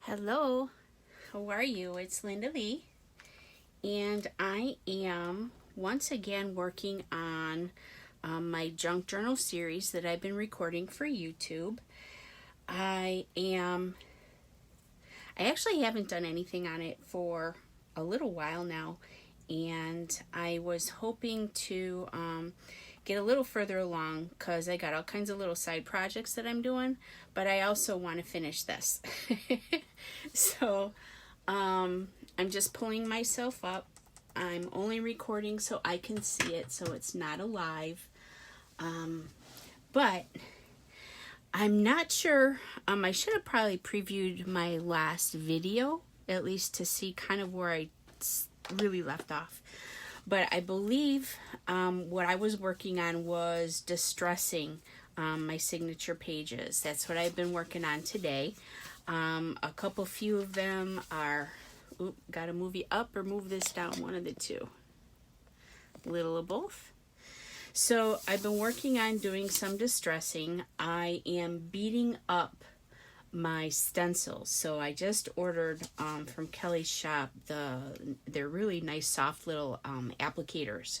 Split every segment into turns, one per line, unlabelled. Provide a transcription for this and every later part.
Hello, how are you? It's LindaLee, and I am once again working on my junk journal series that I've been recording for YouTube. I actually haven't done anything on it for a little while now, and I was hoping to get a little further along because I got all kinds of little side projects that I'm doing, but I also want to finish this. So I'm just pulling myself up. I'm only recording so I can see it, so it's not a live. But I'm not sure. I should have probably previewed my last video, at least to see kind of where I really left off. But I believe what I was working on was distressing my signature pages. That's what I've been working on today. A few of them are, got to move you up or move this down, one of the two. A little of both. So I've been working on doing some distressing. I am beating up my stencils. So I just ordered from Kelly's shop they're really nice soft little applicators,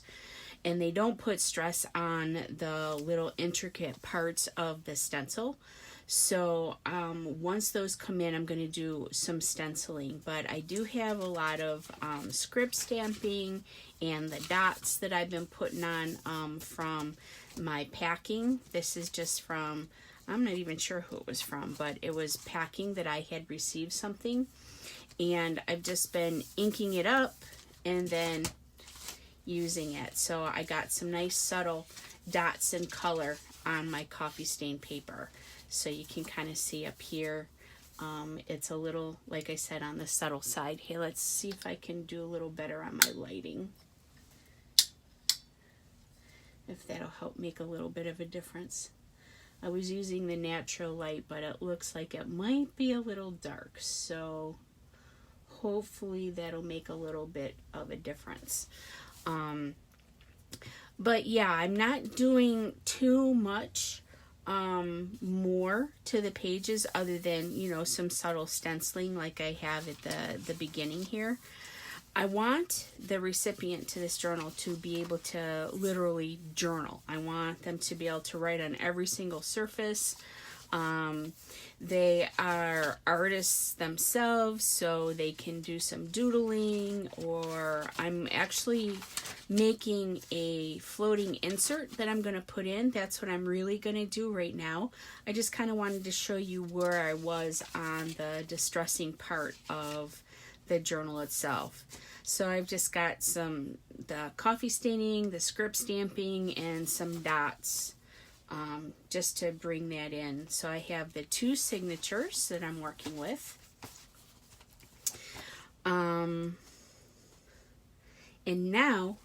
and they don't put stress on the little intricate parts of the stencil. So once those come in, I'm going to do some stenciling, but I do have a lot of script stamping and the dots that I've been putting on from my packing. This is just from, I'm not even sure who it was from, but it was packing that I had received something, and I've just been inking it up and then using it. So I got some nice subtle dots and color on my coffee stain paper. So you can kind of see up here, it's a little, like I said, on the subtle side. Hey, let's see if I can do a little better on my lighting, if that'll help make a little bit of a difference. I was using the natural light, but it looks like it might be a little dark, so hopefully that'll make a little bit of a difference. But yeah, I'm not doing too much more to the pages other than, you know, some subtle stenciling like I have at the beginning here. I want the recipient to this journal to be able to literally journal. I want them to be able to write on every single surface. They are artists themselves, so they can do some doodling, or I'm actually making a floating insert that I'm going to put in. That's what I'm really going to do right now. I just kind of wanted to show you where I was on the distressing part of the journal itself. So I've just got the coffee staining, the script stamping, and some dots just to bring that in. So I have the two signatures that I'm working with. And now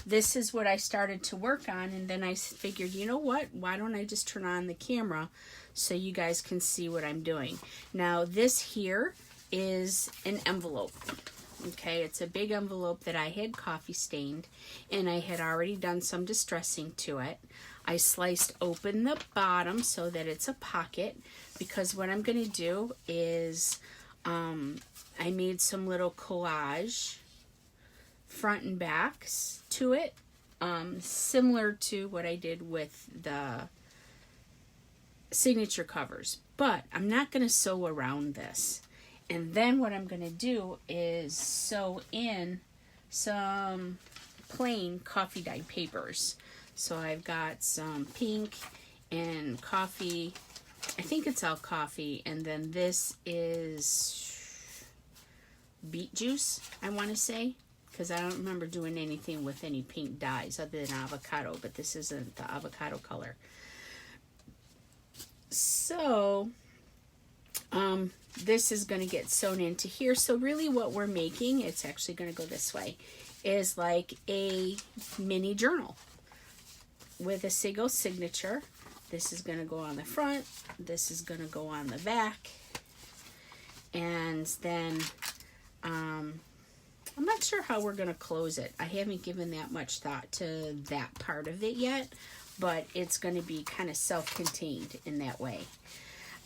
this is what I started to work on, and then I figured, you know what, why don't I just turn on the camera so you guys can see what I'm doing. Now this here is an envelope. Okay, it's a big envelope that I had coffee stained, and I had already done some distressing to it. I sliced open the bottom so that it's a pocket, because what I'm going to do is I made some little collage front and backs to it, similar to what I did with the signature covers, but I'm not going to sew around this. And then what I'm going to do is sew in some plain coffee dye papers. So I've got some pink and coffee. I think it's all coffee. And then this is beet juice, I want to say, because I don't remember doing anything with any pink dyes other than avocado, but this isn't the avocado color. So this is going to get sewn into here. So really what we're making, it's actually going to go this way, is like a mini journal with a single signature. This is going to go on the front. This is going to go on the back. And then I'm not sure how we're going to close it. I haven't given that much thought to that part of it yet, but it's going to be kind of self-contained in that way.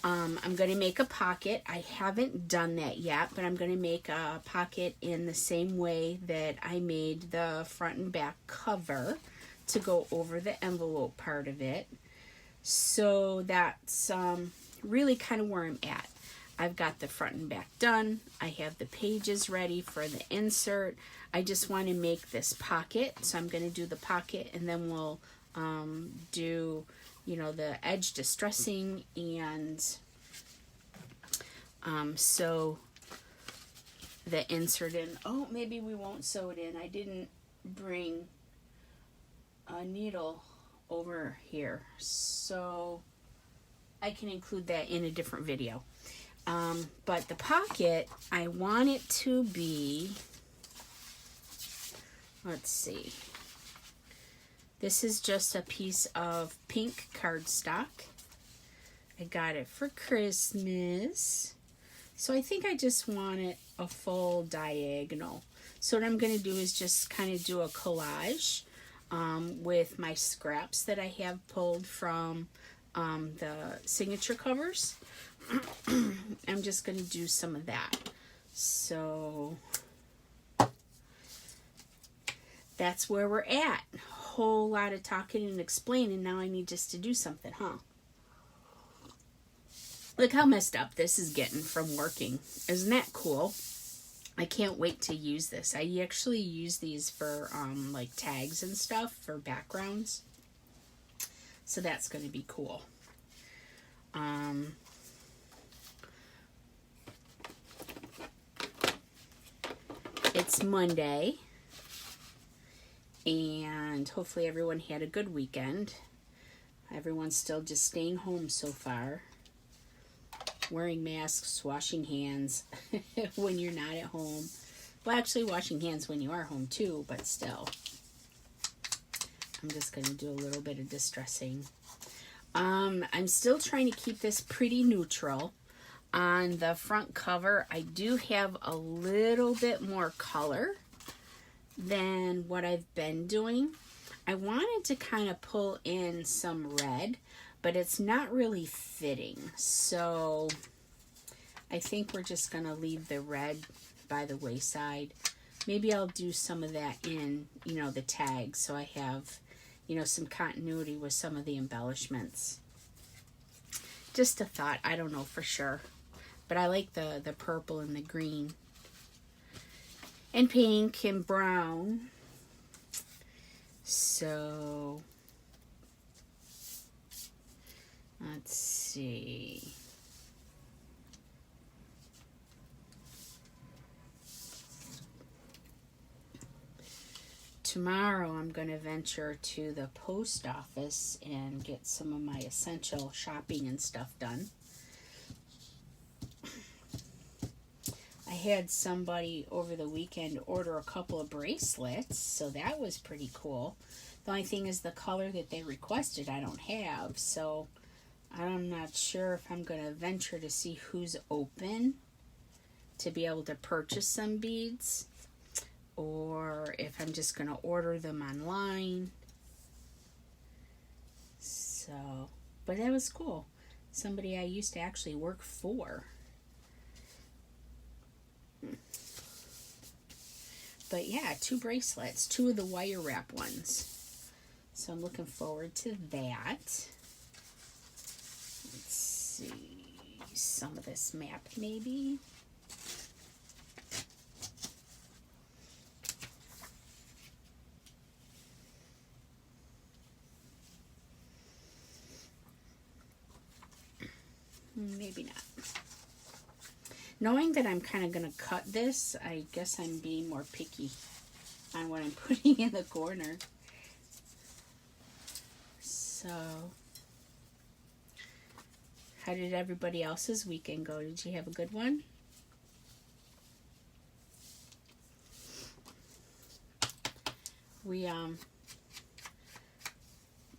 I'm going to make a pocket. I haven't done that yet, but I'm going to make a pocket in the same way that I made the front and back cover to go over the envelope part of it. So that's really kind of where I'm at. I've got the front and back done. I have the pages ready for the insert. I just want to make this pocket, so I'm going to do the pocket, and then we'll do, you know, the edge distressing and sew the insert in. Oh, maybe we won't sew it in. I didn't bring a needle over here, so I can include that in a different video. But the pocket, I want it to be, let's see, this is just a piece of pink cardstock. I got it for Christmas, so I think I just want it a full diagonal. So what I'm going to do is just kind of do a collage with my scraps that I have pulled from the signature covers. I'm just going to do some of that. So that's where we're at. Whole lot of talking and explaining. Now I need just to do something, huh? Look how messed up this is getting from working. Isn't that cool? I can't wait to use this. I actually use these for like tags and stuff for backgrounds. So that's going to be cool. It's Monday, and hopefully everyone had a good weekend. Everyone's still just staying home so far, wearing masks, washing hands when you're not at home. Well, actually washing hands when you are home too, but still. I'm just going to do a little bit of distressing. I'm still trying to keep this pretty neutral. On the front cover, I do have a little bit more color than what I've been doing. I wanted to kind of pull in some red, but it's not really fitting. So I think we're just going to leave the red by the wayside. Maybe I'll do some of that in, you know, the tags, so I have, you know, some continuity with some of the embellishments. Just a thought. I don't know for sure. But I like the purple and the green. And pink and brown. So, let's see. Tomorrow I'm going to venture to the post office and get some of my essential shopping and stuff done. I had somebody over the weekend order a couple of bracelets, so that was pretty cool. The only thing is the color that they requested I don't have, so I'm not sure if I'm going to venture to see who's open to be able to purchase some beads, or if I'm just going to order them online. So, but that was cool. Somebody I used to actually work for. But yeah, 2 bracelets, 2 of the wire wrap ones. So I'm looking forward to that. Let's see, some of this map maybe. Maybe not. Knowing that I'm kind of going to cut this, I guess I'm being more picky on what I'm putting in the corner. So, how did everybody else's weekend go? Did you have a good one? We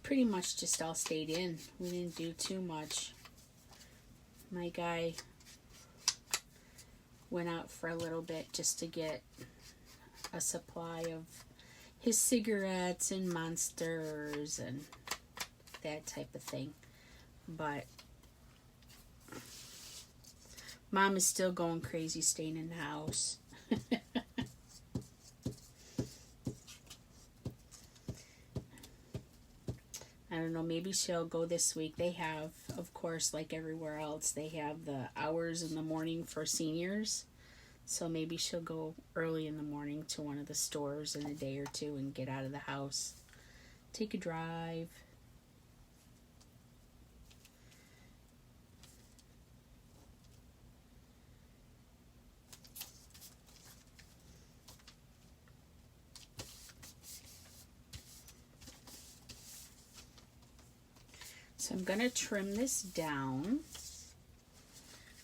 pretty much just all stayed in. We didn't do too much. My guy went out for a little bit just to get a supply of his cigarettes and Monsters and that type of thing. But Mom is still going crazy staying in the house. I don't know, maybe she'll go this week. They have, of course, like everywhere else, they have the hours in the morning for seniors. So maybe she'll go early in the morning to one of the stores in a day or two and get out of the house. Take a drive. So I'm going to trim this down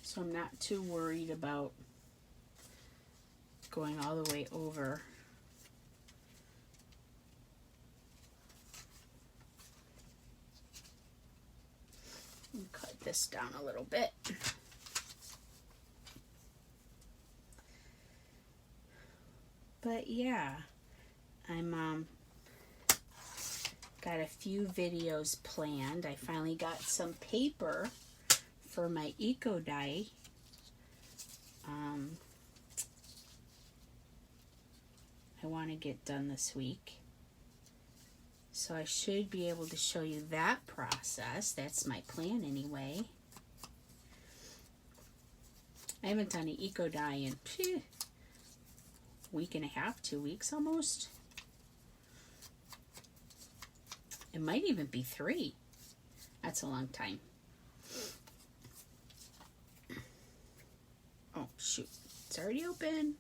so I'm not too worried about going all the way over. And cut this down a little bit. But yeah, I'm got a few videos planned. I finally got some paper for my eco die. I want to get done this week. So I should be able to show you that process. That's my plan anyway. I haven't done an eco die in a week and a half, 2 weeks almost. It might even be 3. That's a long time. Oh, shoot. It's already open.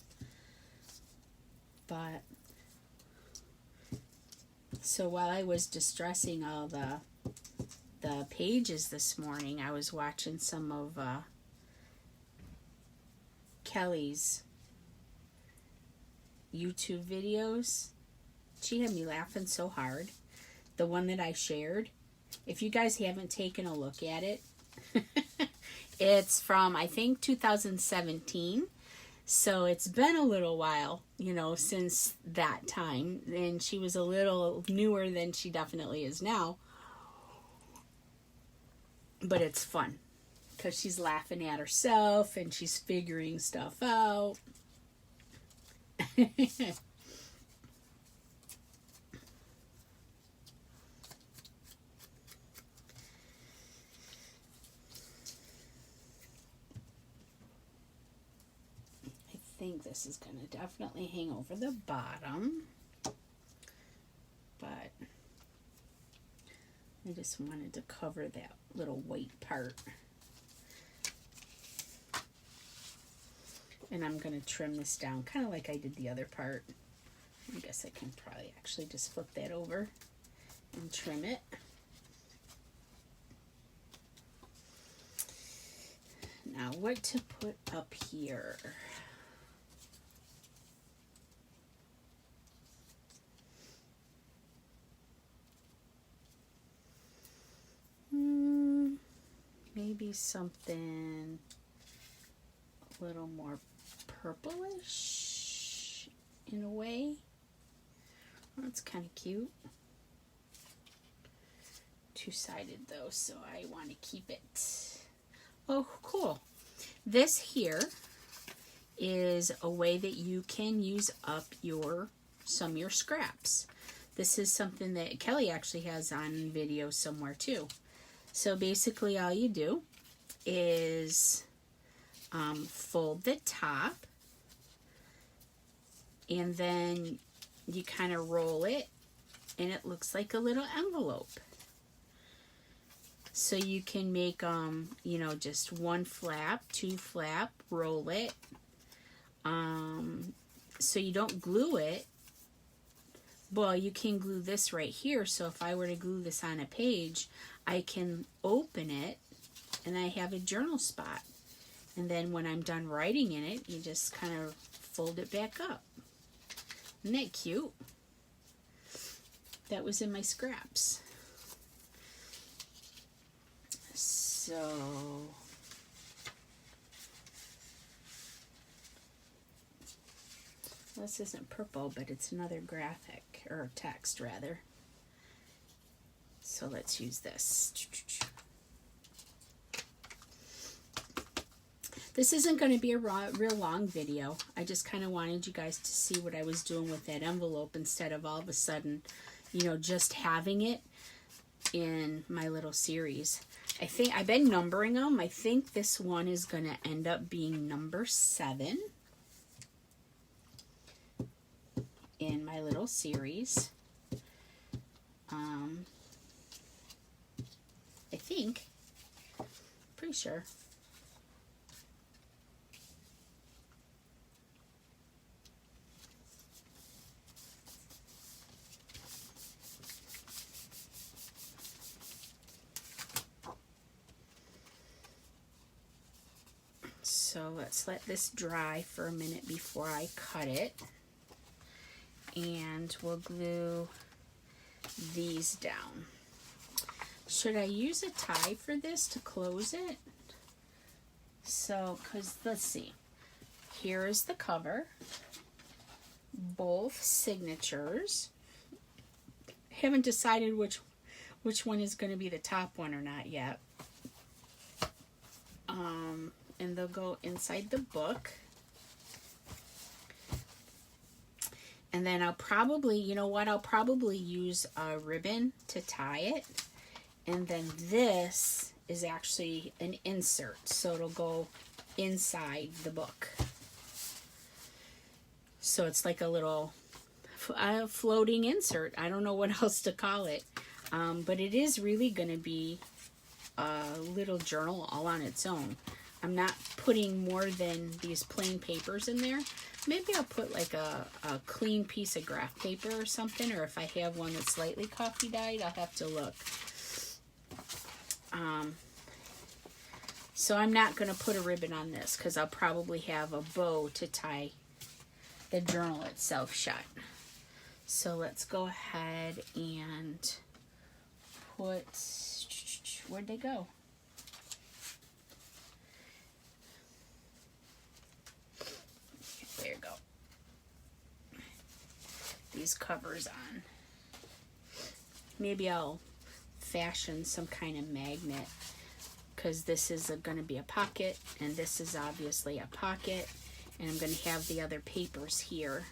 But, so while I was distressing all the pages this morning, I was watching some of Kelly's YouTube videos. She had me laughing so hard. The one that I shared. If you guys haven't taken a look at it, it's from, I think, 2017. So it's been a little while, you know, since that time. And she was a little newer than she definitely is now. But it's fun. Because she's laughing at herself and she's figuring stuff out. I think this is going to definitely hang over the bottom, but I just wanted to cover that little white part. And I'm going to trim this down kind of like I did the other part. I guess I can probably actually just flip that over and trim it. Now what to put up here? Maybe something a little more purplish in a way. That's kind of cute. Two-sided though, so I want to keep it. Oh, cool. This here is a way that you can use up your scraps. This is something that Kelly actually has on video somewhere too. So basically all you do is fold the top and then you kind of roll it and it looks like a little envelope. So you can make, you know, just one flap, two flap, roll it. So you don't glue it. Well, you can glue this right here. So if I were to glue this on a page, I can open it and I have a journal spot. And then when I'm done writing in it, you just kind of fold it back up. Isn't that cute? That was in my scraps. So this isn't purple, but it's another graphic, or text rather. So let's use this. This isn't going to be a real long video. I just kind of wanted you guys to see what I was doing with that envelope instead of all of a sudden, you know, just having it in my little series. I think I've been numbering them. I think this one is going to end up being number 7 in my little series. I think. Pretty sure. So let's let this dry for a minute before I cut it. And we'll glue these down. Should I use a tie for this to close it? So, because let's see. Here is the cover. Both signatures. Haven't decided which one is going to be the top one or not yet. And they'll go inside the book. And then I'll probably, you know what, I'll probably use a ribbon to tie it. And then this is actually an insert, so it'll go inside the book. So it's like a little floating insert. I don't know what else to call it. But it is really going to be a little journal all on its own. I'm not putting more than these plain papers in there. Maybe I'll put like a clean piece of graph paper or something, or if I have one that's slightly coffee dyed, I'll have to look. So I'm not going to put a ribbon on this because I'll probably have a bow to tie the journal itself shut. So let's go ahead and put, where'd they go? There you go. These covers on. Maybe I'll fashion some kind of magnet because this is going to be a pocket and this is obviously a pocket, and I'm going to have the other papers here.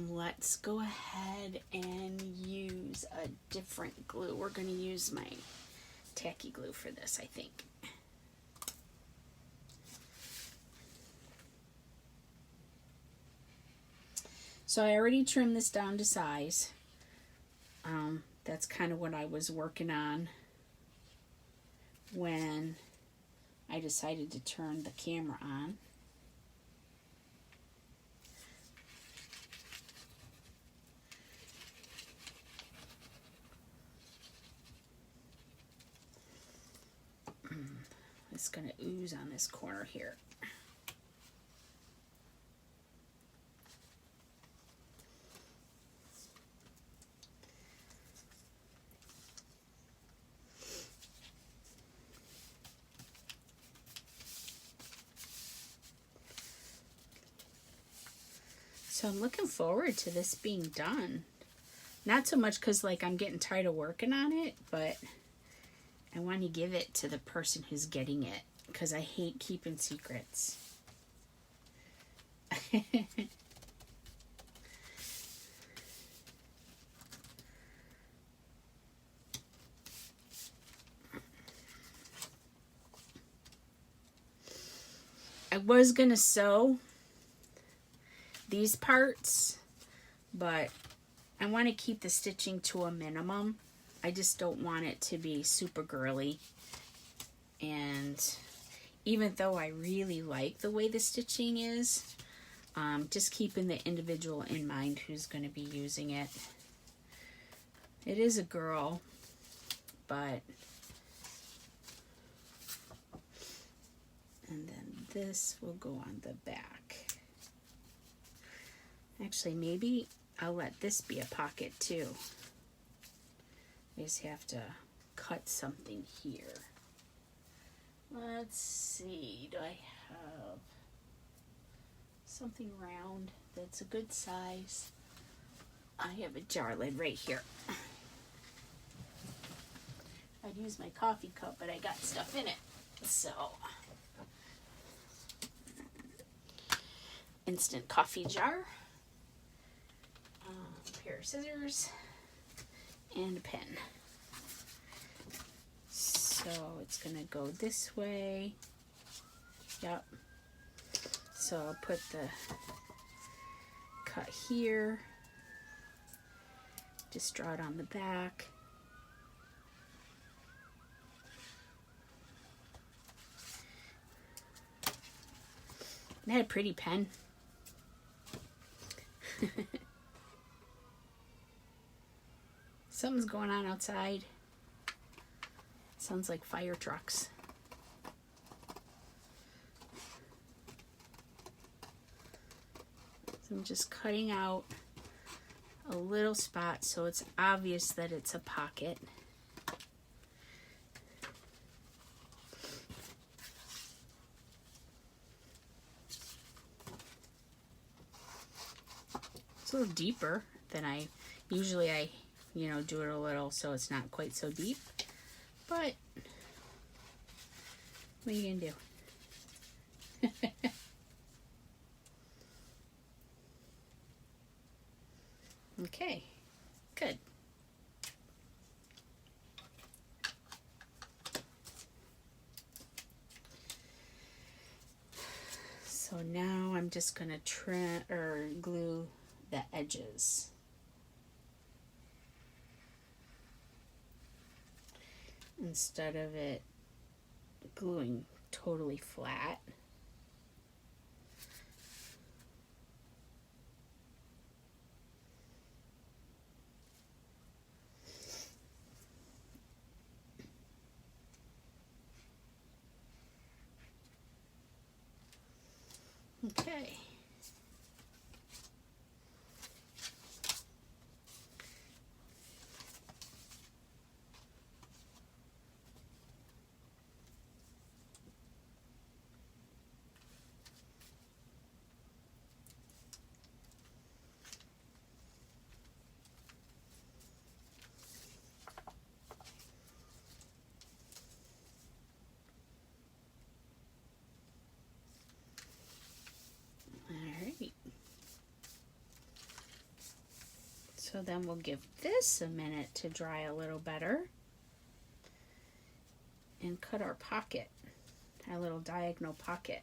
Let's go ahead and use a different glue. We're going to use my tacky glue for this, I think. So I already trimmed this down to size. That's kind of what I was working on when I decided to turn the camera on. It's going to ooze on this corner here. So I'm looking forward to this being done. Not so much because like I'm getting tired of working on it, but I want to give it to the person who's getting it because I hate keeping secrets. I was going to sew these parts, but I want to keep the stitching to a minimum. I just don't want it to be super girly. And even though I really like the way the stitching is, just keeping the individual in mind who's going to be using it. It is a girl, but... And then this will go on the back. Actually, maybe I'll let this be a pocket too. I just have to cut something here. Let's see, do I have something round that's a good size? I have a jar lid right here. I'd use my coffee cup, but I got stuff in it. So, instant coffee jar, a pair of scissors, and a pen. So it's gonna go this way. Yep. So I'll put the cut here. Just draw it on the back. I had a pretty pen. Something's going on outside. Sounds like fire trucks. So I'm just cutting out a little spot so it's obvious that it's a pocket. It's a little deeper than I usually do it a little so it's not quite so deep. But what are you gonna do? Okay, good. So now I'm just gonna trim or glue the edges. Instead of it gluing totally flat. Okay. So then we'll give this a minute to dry a little better and cut our pocket, our little diagonal pocket.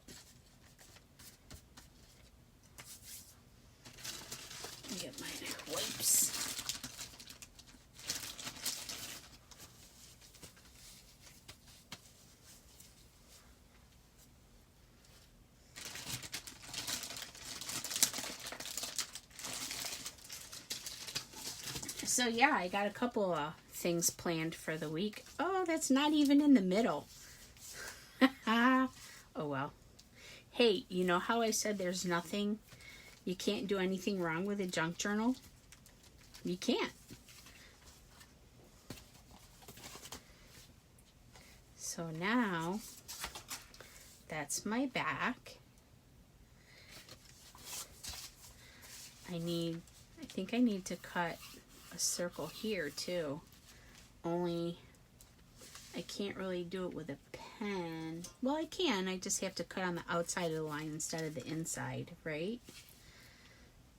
Get my wipes. So yeah, I got a couple of things planned for the week. Oh, that's not even in the middle. Oh well. Hey, you know how I said there's nothing, you can't do anything wrong with a junk journal? You can't. So now, that's my back. I think I need to cut a circle here too, only I can't really do it with a pen. Well, I can, I just have to cut on the outside of the line instead of the inside, right?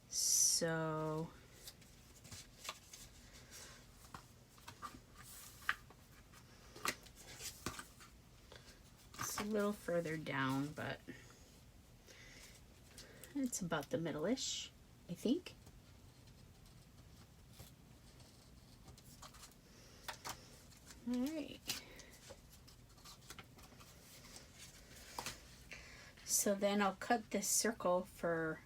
So it's a little further down, but it's about the middle-ish, I think. All right. So then I'll cut this circle for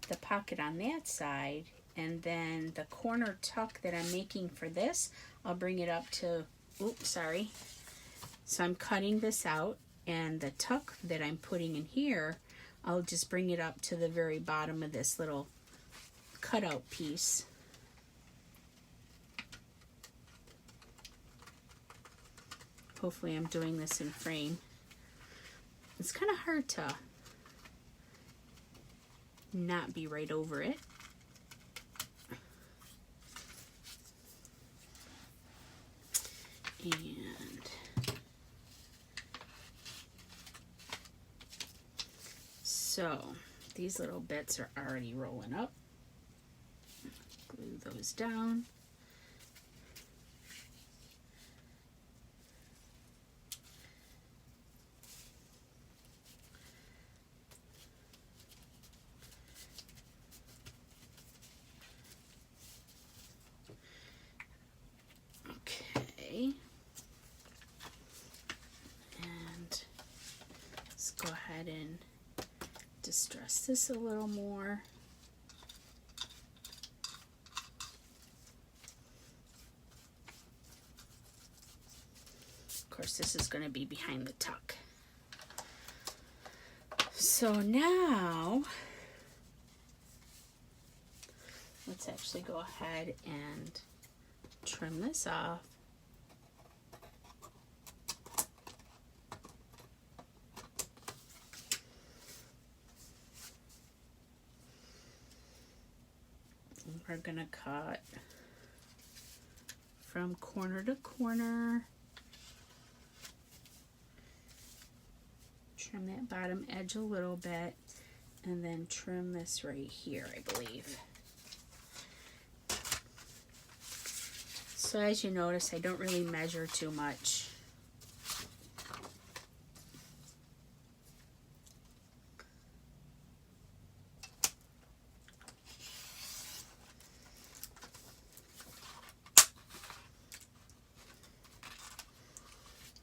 the pocket on that side, and then the corner tuck that I'm making for this, I'll bring it up to, oops, sorry. So I'm cutting this out, and the tuck that I'm putting in here, I'll just bring it up to the very bottom of this little cutout piece. Hopefully I'm doing this in frame. It's kind of hard to not be right over it. And so these little bits are already rolling up. Glue those down. Okay. And let's go ahead and distress this a little more. Of course, this is going to be behind the tuck. So now, let's actually go ahead and trim this off. And we're going to cut from corner to corner. Trim that bottom edge a little bit, and then trim this right here, I believe. So as you notice, I don't really measure too much.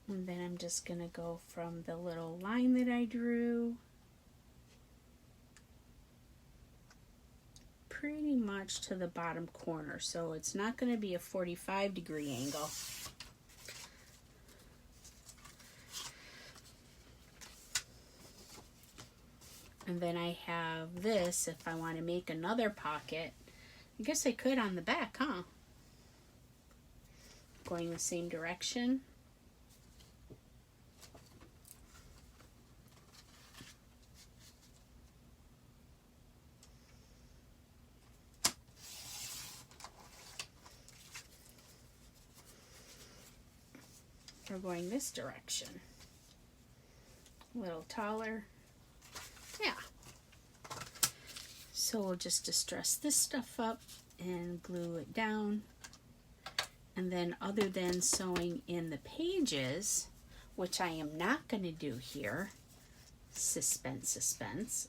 And then I'm just going to go from the little line that I drew pretty much to the bottom corner. So it's not going to be a 45-degree angle. And then I have this if I want to make another pocket. I guess I could on the back, huh? Going the same direction. We're going this direction. A little taller. Yeah. So we'll just distress this stuff up and glue it down. And then other than sewing in the pages, which I am not going to do here, suspense, suspense.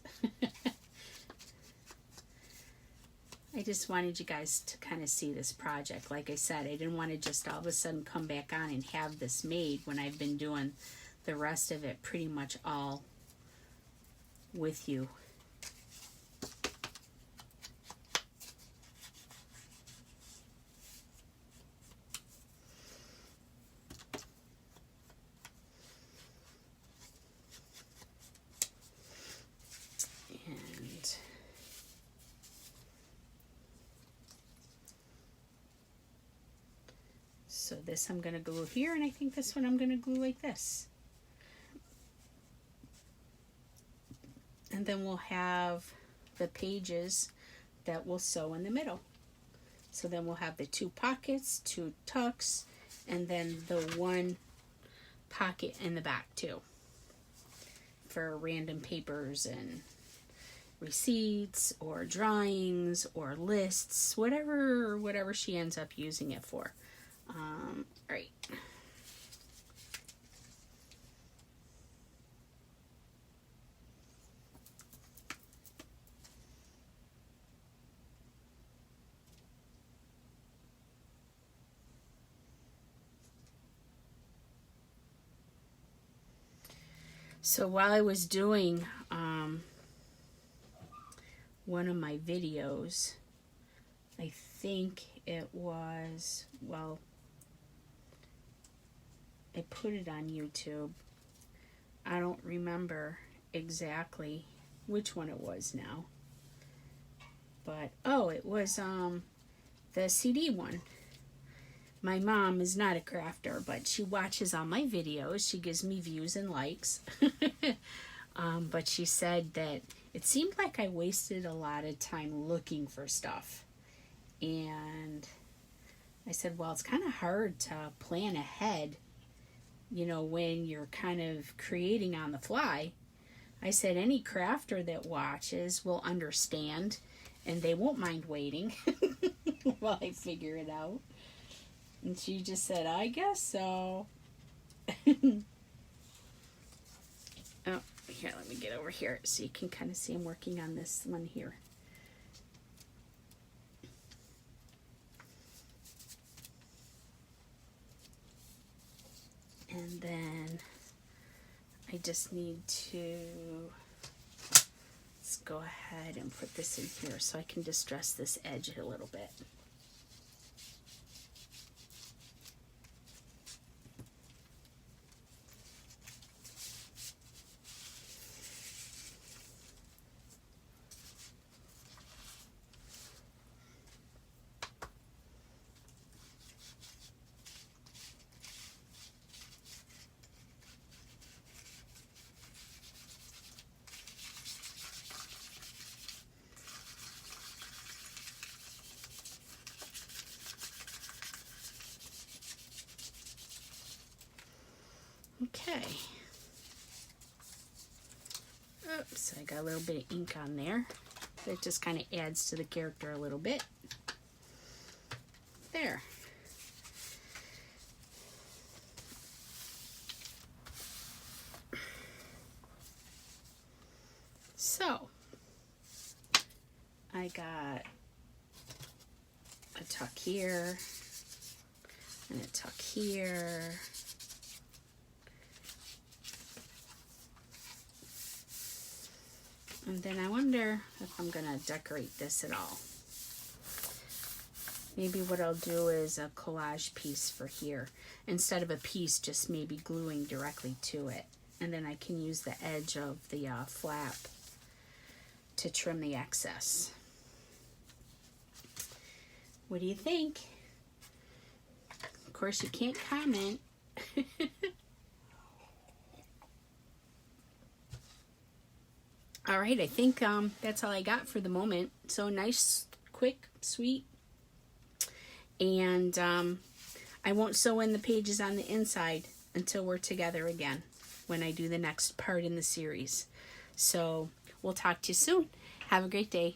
I just wanted you guys to kind of see this project. Like I said, I didn't want to just all of a sudden come back on and have this made when I've been doing the rest of it pretty much all with you. So this I'm going to glue here, and I think this one I'm going to glue like this. And then we'll have the pages that we'll sew in the middle. So then we'll have the 2 pockets, 2 tucks, and then the 1 pocket in the back too, for random papers and receipts or drawings or lists, whatever she ends up using it for. Right. So while I was doing one of my videos, I think it was, well, I put it on YouTube. I don't remember exactly which one it was now. But, oh, it was the CD one. My mom is not a crafter, but she watches all my videos. She gives me views and likes. But she said that it seemed like I wasted a lot of time looking for stuff. And I said, well, it's kind of hard to plan ahead, you know, when you're kind of creating on the fly. I said, any crafter that watches will understand and they won't mind waiting while I figure it out. And she just said, I guess so. Oh, here, let me get over here so you can kind of see I'm working on this one here. And then I just need to, let's go ahead and put this in here so I can distress this edge a little bit. Okay. Oops, I got a little bit of ink on there. That just kind of adds to the character a little bit. There. So, I got a tuck here and a tuck here. And then I wonder if I'm going to decorate this at all. Maybe what I'll do is a collage piece for here. Instead of a piece, just maybe gluing directly to it. And then I can use the edge of the flap to trim the excess. What do you think? Of course, you can't comment. All right, I think that's all I got for the moment. So nice, quick, sweet. And I won't sew in the pages on the inside until we're together again when I do the next part in the series. So we'll talk to you soon. Have a great day.